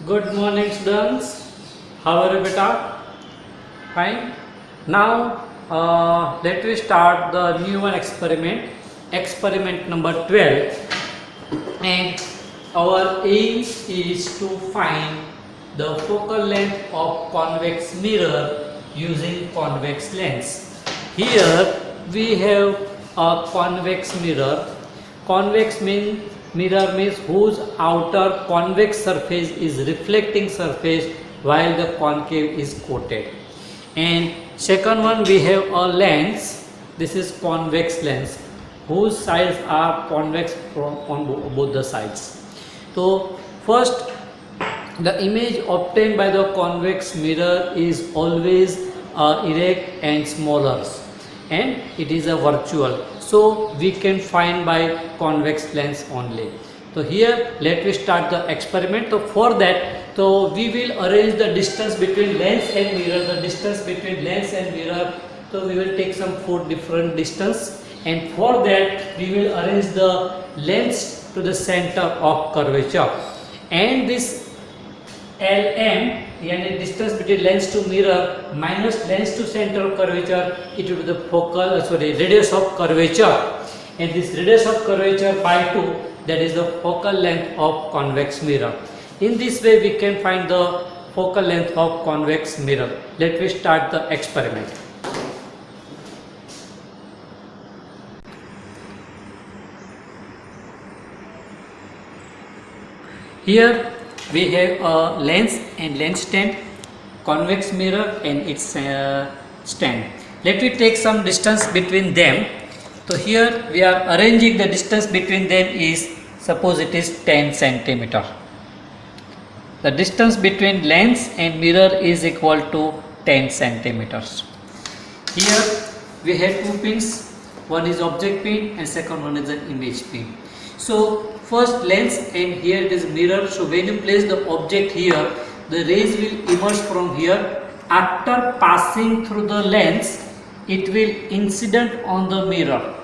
Good morning, students. How are you, beta? Fine. Now, let me start the new one experiment. Experiment number 12. And our aim is to find the focal length of convex mirror using convex lens. Here we have a convex mirror. Convex mirror means whose outer convex surface is reflecting surface while the concave is coated. And second one, we have a lens. This is convex lens whose sides are convex on both the sides. So first, the image obtained by the convex mirror is always erect and smaller, and it is a virtual, so we can find by convex lens only. So here let me start the experiment. So for that, so we will arrange the distance between lens and mirror. The distance between lens and mirror, so we will take some 4 different distance, and for that we will arrange the lens to the center of curvature, and this LM, yani distance between lens to mirror minus lens to center of curvature, it will be the radius of curvature, and this radius of curvature by 2, that is the focal length of convex mirror. In this way we can find the focal length of convex mirror. Let me start the experiment. Here we have a lens and lens stand, convex mirror and its stand. Let me take some distance between them. So here we are arranging the distance between them is, suppose it is 10 centimeter. The distance between lens and mirror is equal to 10 centimeters. Here we have 2 pins, one is object pin and second one is an image pin. So first lens and here it is mirror. So when you place the object here, the rays will emerge from here. After passing through the lens, it will incident on the mirror.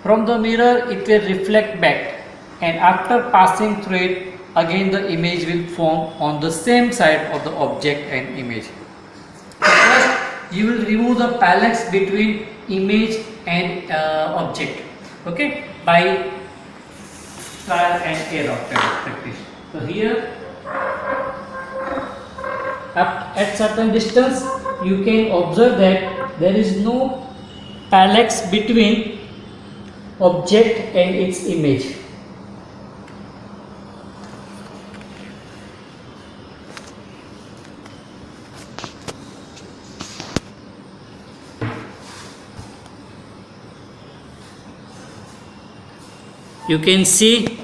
From the mirror it will reflect back, and after passing through it, again the image will form on the same side of the object and image. So first you will remove the parallax between image and object, okay, by trial and error practice. So here at certain distance you can observe that there is no parallax between object and its image. You can see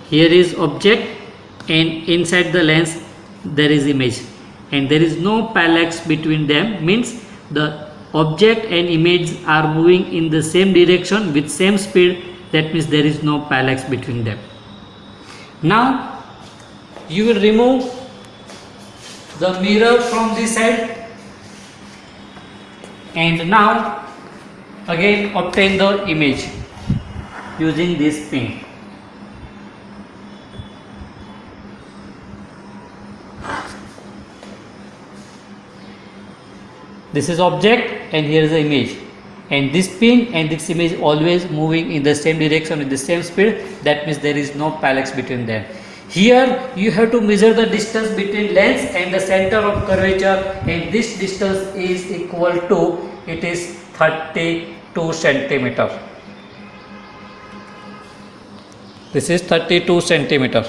here is object and inside the lens there is image, and there is no parallax between them, means the object and image are moving in the same direction with same speed, that means there is no parallax between them. Now you will remove the mirror from this side, and now again obtain the image using this pin. This is object and here is the image, and this pin and this image always moving in the same direction with the same speed, that means there is no parallax between them. Here you have to measure the distance between lens and the center of curvature, and this distance is equal to, it is 32 centimeter. This is 32 centimeter.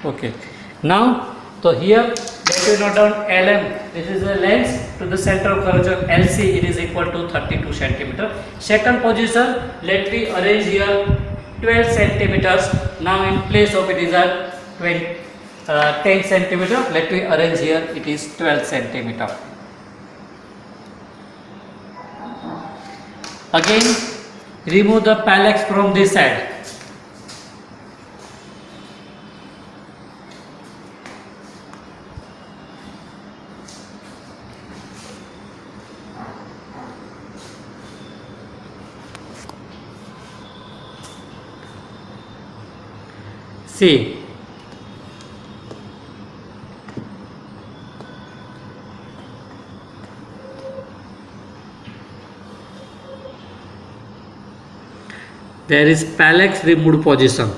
Okay. Now, so here let me note down LM. This is the lens to the center of curvature. LC, it is equal to 32 centimeter. Second position, let me arrange here 12 centimeters. Now in place of it is at 10 centimeter. Let me arrange here. It is 12 centimeter. Again, remove the parallax from this side. See, there is parallax removed position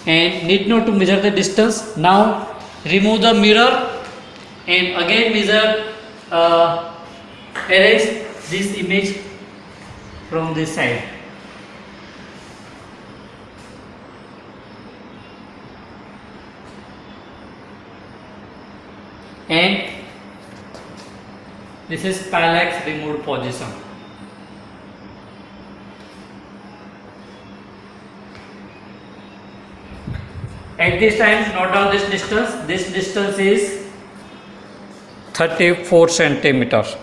and need not to measure the distance. Now remove the mirror and again measure, erase this image from this side. And this is parallax removed position. At this time, note down this distance. This distance is 34 centimeters.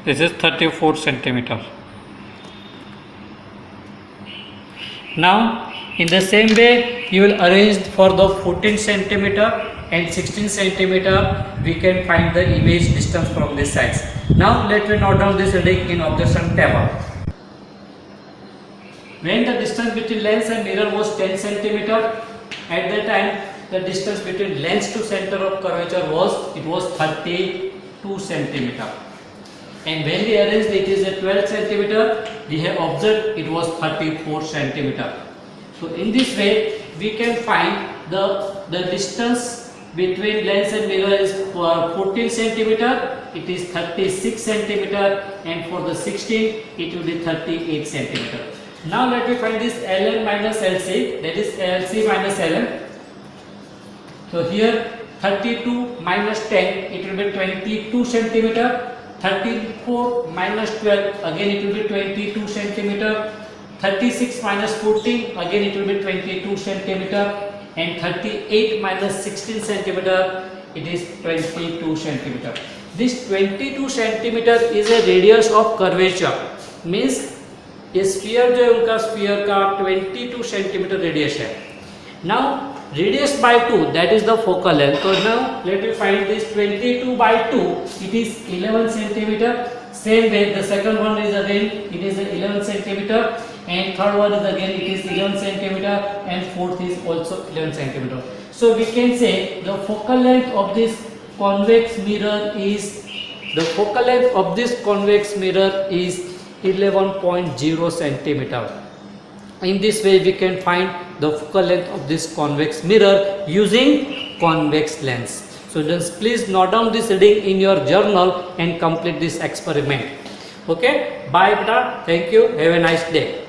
This is 34 centimeter. Now in the same way you will arrange for the 14 centimeter and 16 centimeter. We can find the image distance from these sides. Now let me note down this reading in observation table. When the distance between lens and mirror was 10 centimeter, at that time the distance between lens to center of curvature was 32 centimeter. And when we arranged it is a 12 centimeter, we have observed it was 34 centimeter. So in this way we can find the distance between lens and mirror is 14 centimeter, it is 36 centimeter, and for the 16 it will be 38 centimeter. Now let me find this Ln minus Lc, that is Lc minus Ln. So here 32 minus 10, it will be 22 centimeter. 34 minus 12, again it will be 22 centimeter. 36 minus 14, again it will be 22 centimeter. And 38 minus 16 centimeter, it is 22 centimeter. This 22 centimeter is a radius of curvature. Means ये sphere जो है उनका sphere का 22 centimetre radius है. Now radius by 2, that is the focal length. So now let me find this 22 by 2, it is 11 centimeter. Same way the second one is again it is 11 centimeter, and third one is again it is 11 centimeter, and fourth is also 11 centimeter. So we can say the focal length of this convex mirror is 11.0 centimeter. In this way we can find the focal length of this convex mirror using convex lens. So just please note down this reading in your journal and complete this experiment. Okay, bye beta, thank you, have a nice day.